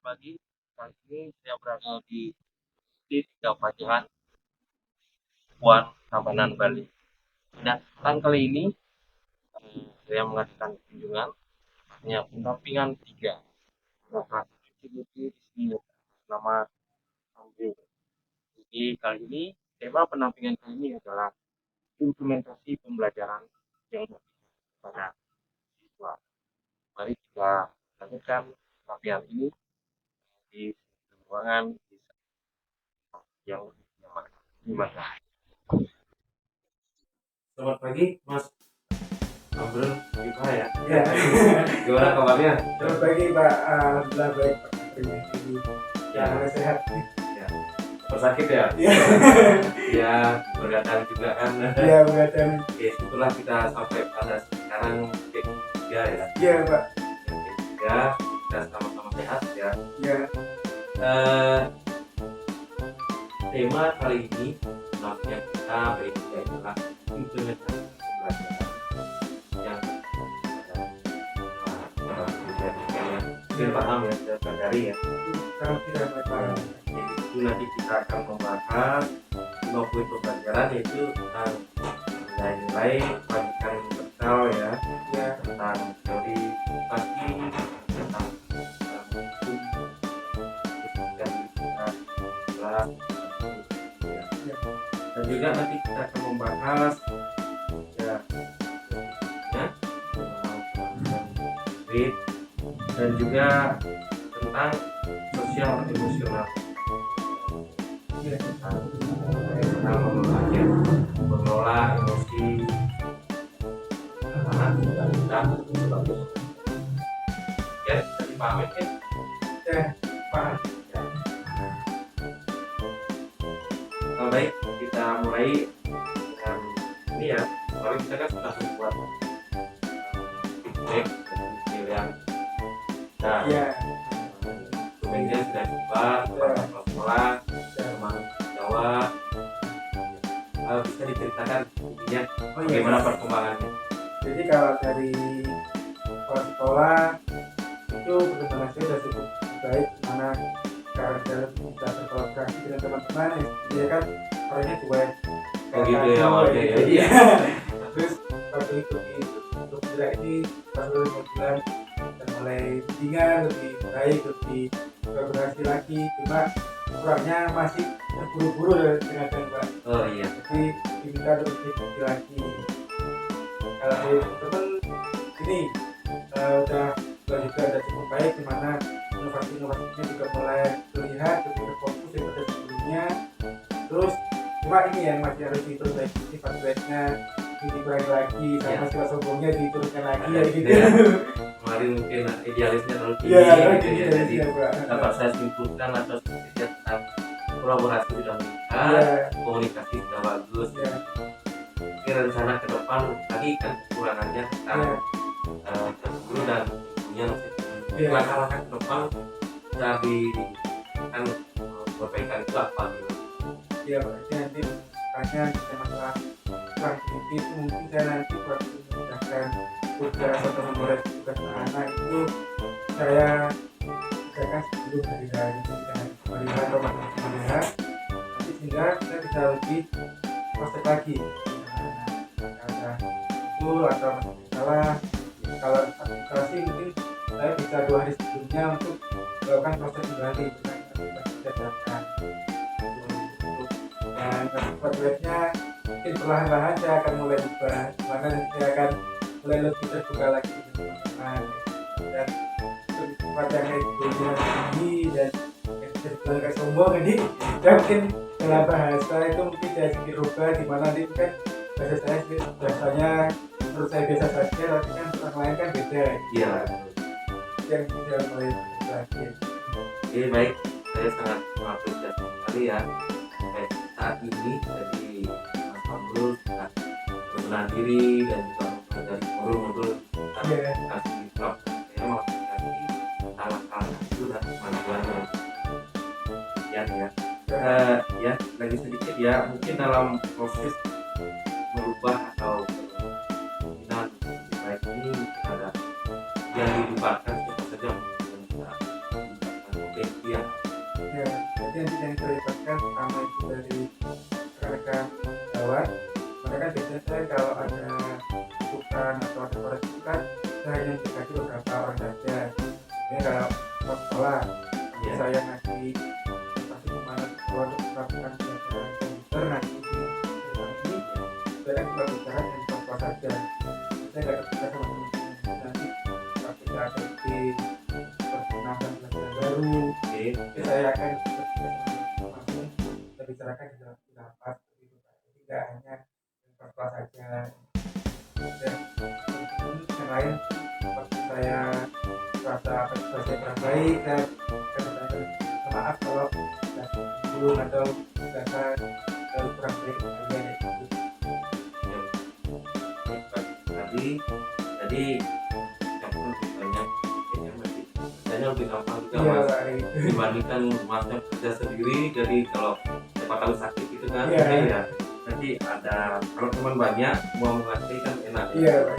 pagi. Kali ini saya berada di Tiga Pajahan, Puan, Tabanan, Bali. Dan kesempatan kali ini saya mengadakan kunjungan hanya pendampingan tiga lokasi distribusi di sini nama Ambil. Jadi kali ini tema pendampingan kali ini adalah implementasi pembelajaran yang pada siswa. Mari kita lanjutkan pendampingan ini di ruangan yang nyaman. Terima kasih. Selamat pagi, Mas Abdul Gimana ya? Ya, Gimana kabarnya? selamat pagi Pak. Alhamdulillah baik Pak. Ini Ya, sehat. ya. Sakit ya? Iya, Ya, berdatang juga kan. iya betul. Oke, setelah kita sampai pada sekarang titik 3 ya. Iya Pak. Titik 3, kita sama-sama sehat ya. Iya, Tema kali ini namanya kita berikutnya adalah implementasi pembelajaran yang biar paham ya, biar pelajari ya. kalau tidak Pak. Itu nanti kita akan membahas 5 poin pembelajaran, yaitu tentang nilai-nilai pendidikan universal ya, Ya, tentang teori pasti, tentang hukum, dan kita kelas ya. Dan juga nanti kita akan membahas ya duit, dan juga tentang sosial emosional, iya. tentang mengelola emosi anak dan bagus. Ya, tadi paham ya? Ya, Pak. Baik, kita mulai dengan ini ya. Kemarin kita kan sudah membuat feedback dan pilihan. Nah, Iya, dokumennya sudah dibuat kepada kepala sekolah, teman Jawa. Bisa diceritakan intinya oh iya. bagaimana perkembangannya? Jadi kalau dari kepala sekolah itu perkembangan saya sudah cukup baik, mana sekarang saya bisa berkolaborasi dengan teman-teman ya. Dia kan orangnya cuek. Oh gitu ya awalnya ya. Iya. Terus waktu itu untuk gila ini pas lulus bulan dan mulai tinggal lebih baik, lebih kolaborasi lagi. Cuma kurangnya masih terburu-buru dengan Pak. Oh iya. Jadi diminta untuk diskusi lagi. Kalau dari teman ini udah juga ada cukup baik, di mana inovasi-inovasinya juga mulai terlihat lebih terfokus daripada sebelumnya. Terus cuma ini yang masih harus diperbaiki, sifat baiknya dikurangi lagi, sama sifat sombongnya diturunkan lagi ya gitu. Ya. Kemarin mungkin idealisnya terlalu tinggi Iya, gitu ya. Jadi Pak. dapat saya simpulkan atau sedikit tentang kolaborasi sudah meningkat, Iya, komunikasi sudah bagus. iya, Ini rencana ke depan tadi kan kekurangannya tentang iya. guru dan punya Iya. langkah-langkah ke depan dari kan perbaikan itu apa gitu. Iya, berarti nanti makanya kita masalah kurang sedikit itu mungkin saya nanti waktu memudahkan tugas atau memulai tugas anak itu saya kerjakan sebelum hari atau melihat nanti sehingga kita bisa lebih proses lagi ada itu atau masih salah. Kalau administrasi mungkin saya bisa 2 hari sebelumnya untuk melakukan proses kembali dengan kita daftar. Dan tempat webnya mungkin perlahan-lahan saya akan mulai buka, mana saya akan mulai lebih terbuka lagi dengan teman-teman dan lebih cepat yang dunia tinggi dan yang bisa dibilang sombong ini ya mungkin dalam bahasa itu mungkin saya sedikit rubah, di mana ini kan bahasa saya biasanya menurut saya biasa saja, tapi kan orang lain kan beda Iya. yang bisa mulai lagi. Oke, baik, saya sangat mengapresiasi sekali ya sampai saat ini jadi Mas Pamrul sudah berbenah diri dan juga mempelajari modul-modul Iya. kasih blog. Saya mau kasih salah-salah itu dan kemampuan yang ya. Ya, lagi sedikit ya, mungkin dalam proses merubah atau kemungkinan lebih baik ini mungkin ada yang dilupakan siapa saja yang bisa dilupakan. Oke, jadi nanti yang terlibatkan pertama itu dari rekan-rekan gawat. Mereka kan biasanya kalau ada bukan atau ada koreksi itu kan saya hanya dikasih beberapa orang saja. Ini kalau sekolah saya ngasih pasti kemana untuk melakukan pelajaran komputer nanti di depan ini saya kan cuma bicara yang kelas saja. Saya nggak terbuka sama teman-teman nanti pasti ada di perkenalkan pelajaran baru. Saya akan langsung kita bicarakan di dalam rapat begitu Pak. Jadi nggak hanya kelas saja. Dan yang lain waktu saya rasa saya kurang baik dan maaf kalau belum atau rasa kurang baik jadi yang perlu banyak yang lebih gampang juga iya, mas Pak, dibandingkan masnya kerja sendiri. Jadi kalau siapa tahu sakit gitu kan iya. jadi ya nanti ada kalau teman banyak mau mengerti kan enak. Iya Pak.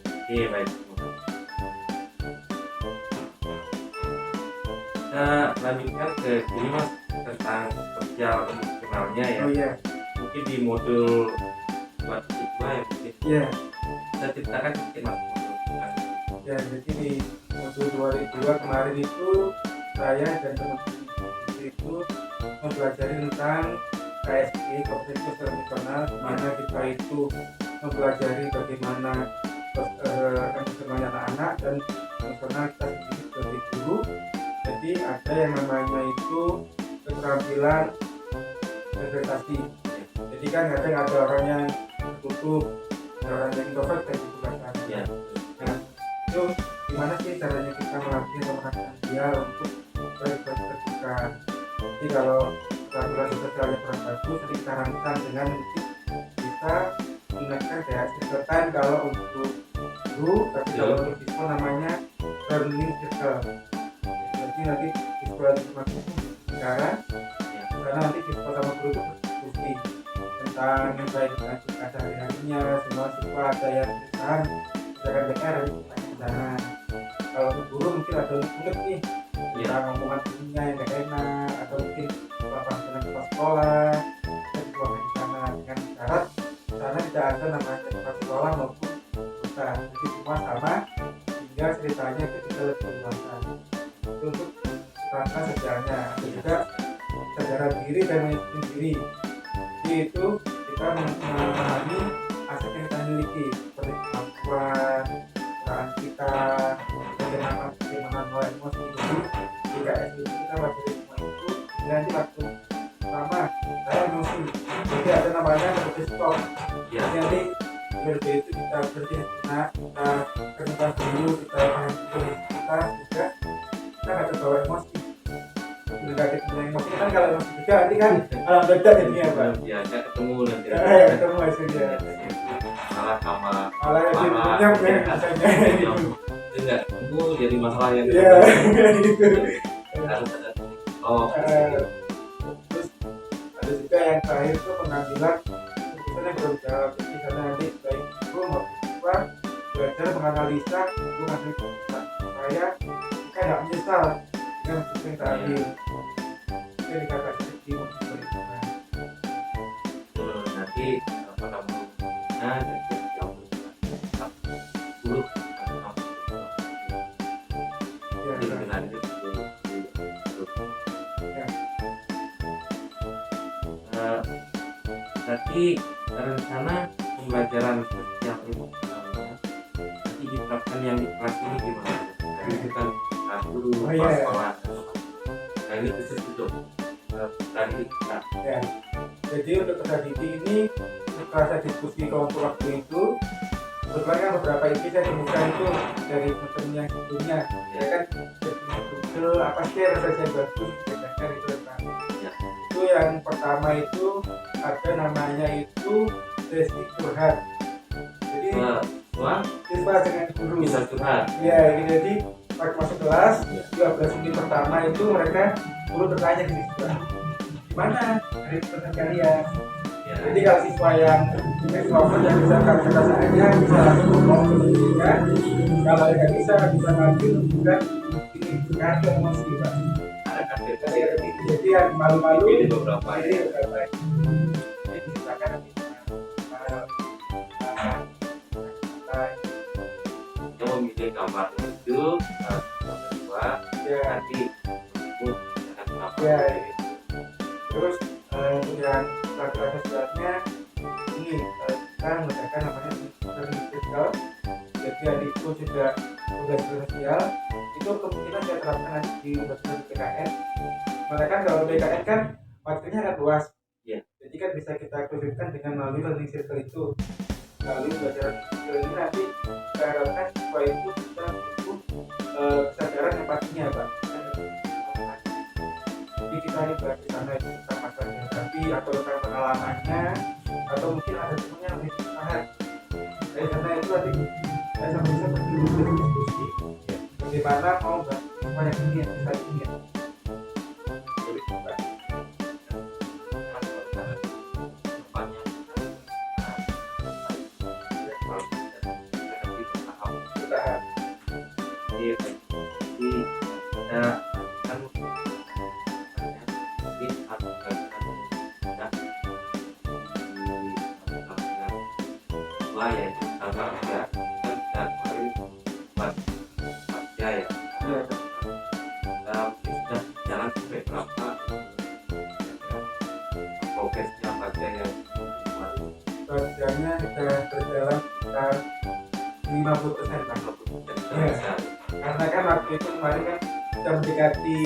Oke baik. Kita lanjutkan ke ini mas tentang sosial emosionalnya ya. Oh iya. Mungkin di modul buat siswa ya mungkin Iya. kita ceritakan sedikit mas modul tentang Ya, jadi di modul 2002 kemarin itu saya dan teman-teman itu mempelajari tentang KSP, Kompetensi Sosial Emosional, di mana kita itu mempelajari bagaimana emosionalnya anak-anak dan emosional kita sendiri sebagai guru. Jadi ada yang namanya itu keterampilan interpretasi. Jadi kan kadang ada orang yang tertutup, ada orang yang introvert dan itu kan. ya. Nah, itu gimana sih caranya kita melatih atau mengajarkan dia untuk terbuka. Jadi kalau keterampilan sosialnya kurang bagus, jadi kita rangsang dengan mungkin bisa menggunakan kayak circle kalau untuk guru, tapi kalau untuk siswa namanya learning circle. Jadi nanti siswa semakin bicara, karena nanti siswa sama guru itu berdiskusi tentang yang baik dengan kita sehari-harinya. Semua siswa ada yang ceritakan, misalkan PR di sana. Kalau untuk guru mungkin ada unek nih, kita ngomongan dirinya yang gak enak, atau mungkin lapangan dengan kepala sekolah, dan buang di sana dengan syarat sana tidak ada namanya kepala sekolah maupun kita. Jadi semua sama, sehingga ceritanya itu bisa lebih dewasa. Itu untuk kerangka sosialnya. Ada juga kesadaran diri dan manajemen diri. Jadi itu kita memahami aset yang kita miliki seperti kemampuan, peran kita, bagaimana mengelola emosi. Jadi di KS itu kita belajar semua itu. Nanti waktu pertama saya emosi, jadi ada namanya berhenti stop. Jadi nanti berhenti itu kita berhenti sejenak, kita kenal dulu, kita pahami kita juga kita nggak terbawa emosi. Negatif dengan emosi kan kalau emosi juga nanti kan alam beda jadinya Pak. Ya saya ketemu nanti. Ketemu hasilnya. Malah sama Malah yang punya misalnya gitu. itu nggak ketemu jadi masalah yang Iya gitu. harus ada oh Terus ada juga yang terakhir itu pengambilan keputusan yang bertanggung jawab. Jadi karena nanti baik guru maupun siswa belajar menganalisa itu ngambil keputusan supaya kita nggak menyesal dengan keputusan yang kita ambil. Itu dikatakan seperti itu. nanti apa namanya jadi lebih lanjut Tadi rencana pembelajaran sosial emosionalnya nanti diterapkan yang di kelas ini gimana? Jadi itu kan satu sekolah. Nah ini khusus untuk tadi kita. Ya. Jadi untuk kedai ini setelah diskusi kelompok waktu itu sebenarnya beberapa ide saya temukan itu dari teman yang sebelumnya ya kan Google apa sih referensi yang bagus berdasarkan itu tentang itu yang pertama itu ada namanya itu sesi curhat. Jadi siswa dengan guru bisa curhat ya jadi pas masuk kelas 12 menit pertama itu mereka guru bertanya ke siswa gimana dari pertanyaan kalian. Jadi kalau siswa yang extrovert yang bisa kata-katanya bisa langsung ngomong ke gurunya, kalau yang nggak bisa ngambil juga ini kartu emosi Pak. ada kartu kita ya ya jadi yang malu-malu pilih beberapa ini ya. beberapa ini silakan nanti Yang memilih gambar itu kedua ya nanti itu akan kenapa Ya. terus kemudian rasa selatnya ini kita menggunakan namanya learning circle. Jadi adikku juga tugas sosial itu kemungkinan saya terapkan nanti di universitas PKN. Karena kan kalau PKN kan waktunya agak luas. Iya. Jadi kan bisa kita konsumsikan dengan melalui learning circle itu. Lalu pelajaran circle ini nanti kita harapkan siswa itu bisa tumbuh kesadaran empatinya, Pak. Jadi kita ini bahas di sana itu tentang masalah terapi atau tentang pengalamannya atau mungkin ada temannya yang lebih paham. Dari sana itu nanti saya sama bisa berdiskusi bagaimana mau bahas banyak ini yang bisa ini ya. Jadi Pak. Bertahap. Jadi kita kan ini harus dua yaitu sama ya kan kita kemarin buat kerja ya. Ya. Kita mungkin sudah jalan sampai berapa progresnya apa aja yang kemarin Kerjanya sudah berjalan sekitar 50% Pak. bisa. Karena kan waktu itu kemarin kan sudah mendekati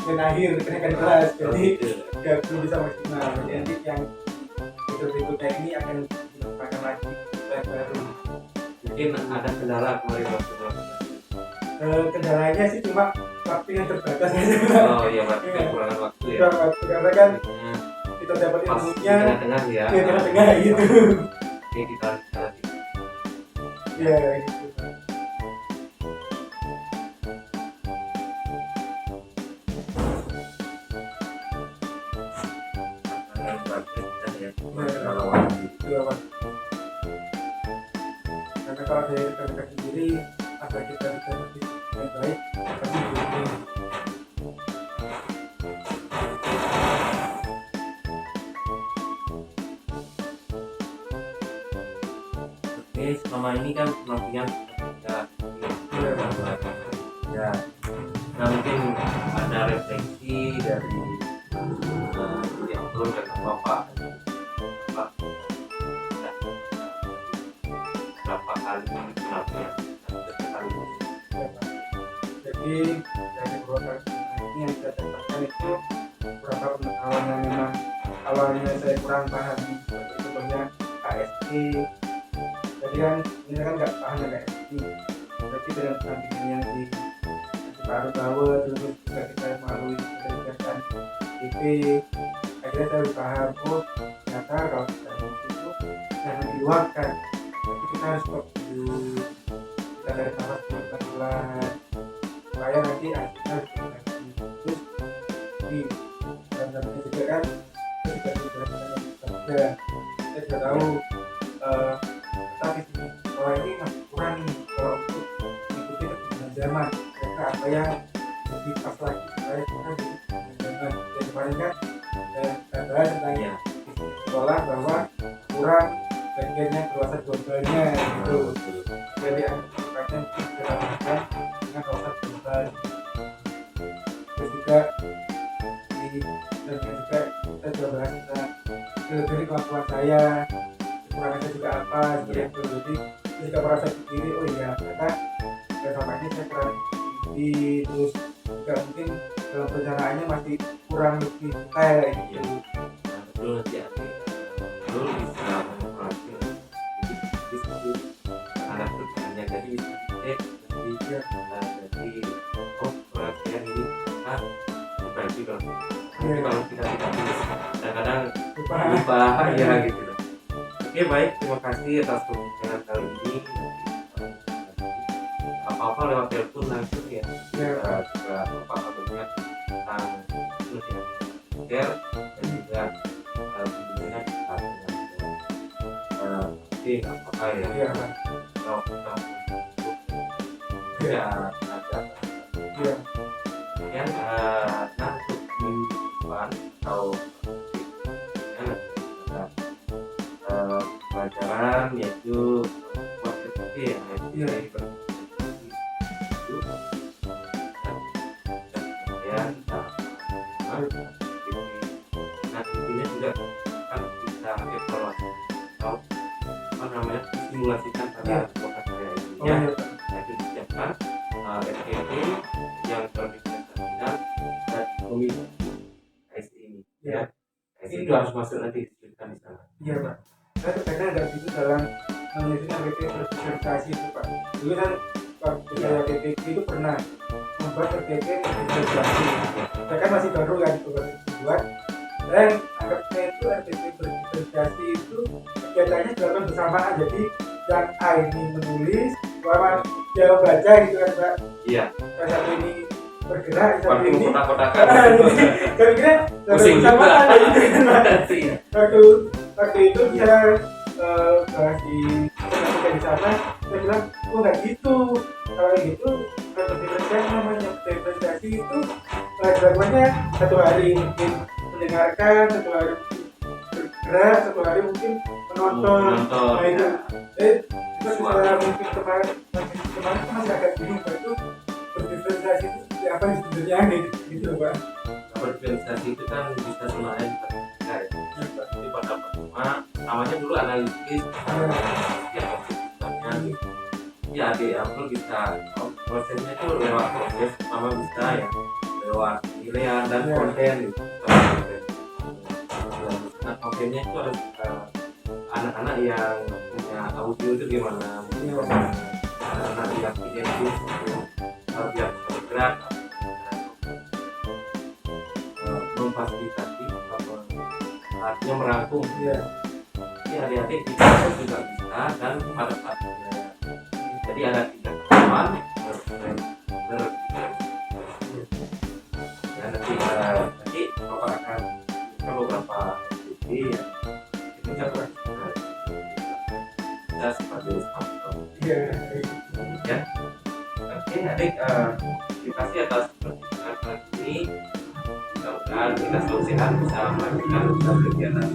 dan akhir kenaikan kelas, jadi ya belum bisa maksimal. Jadi yang berikutnya ini akan dilakukan lagi kelas baru. Mungkin ada kendala kemarin waktu melakukan. Kendalanya sih cuma waktu yang terbatas aja. Oh iya berarti kekurangan waktu ya. Kurang waktu karena kan Akhirnya kita dapat pas di ilmunya tengah-tengah ya. di tengah-tengah gitu. Oke kita lanjut. Ya gitu. Yang praktis dan ya Iya, Pak. Karena kalau dari rekan-rekan sendiri agar kita bisa lebih baik, tapi begini. Oke selama ini kan penampilan sudah ya. Nah mungkin ada refleksi dari yang belum dan bapak berapa kali penampilan sekali Jadi dari beberapa ini yang saya dapatkan itu beberapa pengetahuan yang memang awalnya saya kurang paham seperti itu banyak KSP. Jadi kan ini kan nggak paham ya KSP. Tapi dengan pendampingan yang di Pak Bawa terus juga kita melalui kegiatan IP, akhirnya saya paham oh ternyata kalau kita itu jangan diluarkan, tapi kita harus stop dulu, kita dari tahap pelan supaya nanti hasilnya lebih lagi. Terus di dalamnya juga kan kita juga kita sudah tahu tapi bahwa ini masih kurang nih kalau untuk mengikuti perkembangan zaman. Apa yang lebih pas lagi supaya kita jadi zaman. Dan kemarin kan saya bahas tentang ya. di sekolah bahwa kurang bagiannya kawasan globalnya gitu. Jadi anggapannya kita lakukan dengan kawasan global. Terus juga di dan juga kita juga bahas tentang dari kemampuan saya, kekurangan saya juga apa seperti itu. Jadi saya juga merasa sendiri oh iya ternyata selama ini saya kurang terus juga mungkin dalam perencanaannya masih kurang lebih detail gitu. Nah, betul nanti betul bisa manipulasi diskusi anak bertanya jadi bisa dicek Iya. jadi oh perhatian ini diperbaiki dong. Tapi Iya. kalau kita tidak tulis kadang-kadang Lupa. lupa ya gitu. Oke baik terima kasih atas perbincangan kali ini. Apa-apa lewat telepon langsung ya. Iya. Juga apa-apa banyak tentang terus ya share dan juga bimbingan kita dengan oke nggak apa-apa ya Iya. kalau kita Iya. ya ada Iya. yang nah untuk pelajaran yaitu buat PPT ya, Iya. itu ya kita nah tentunya juga kan bisa evaluasi atau apa namanya simulasikan pada sebuah karya ini Oh ya. iya. Nah, itu disiapkan SPP yang terrepresentasikan dan memiliki KSI ini Iya. ya. KSI itu harus masuk nanti disebutkan di sana. Iya Pak. Saya terkadang agak gitu dalam menyusun RPP berpresentasi itu Pak. Dulu kan waktu saya PPK itu pernah membuat RPP berpresentasi. Saya kan masih baru kan itu baru dibuat. Dan anggapnya itu RPP berpresentasi itu kegiatannya dilakukan bersamaan. Jadi yang A ini menulis, lawan dia membaca gitu kan Pak. Iya. Yang satu ini bergerak, yang satu Waktu ini kotak-kotakan saya kira pusing juga. bersamaan gitu kan Pak. Iya. waktu itu dia bahas di sana, saya bilang oh nggak gitu, kalau gitu representasi namanya representasi itu dilakukannya satu hari mungkin mendengarkan, satu hari bergerak, satu hari mungkin menonton. Nah itu itu secara mungkin kemarin masih agak bingung Pak, itu berdiferensiasi itu seperti apa sebenarnya gitu Pak. Berorganisasi itu kan bisa semuanya diperhatikan ya. Jadi pada pertama namanya dulu analisis ya konstitusinya gitu. Ya di Apple bisa prosesnya itu lewat proses pertama bisa ya lewat penilaian dan konten gitu. Nah kontennya itu harus anak-anak yang punya audio itu gimana, anak-anak yang identik harus biar bisa bergerak, memfasilitasi artinya merangkum Iya. jadi adik-adik kita juga bisa dan pada saatnya jadi ada 3 tahapan ya nanti Bapak akan buka beberapa studi ya itu dapat kita sebagai sampel Iya. ya. Oke adik terima kasih atas perbincangan ini. Mudah-mudahan kita selalu sehat bisa melanjutkan kegiatan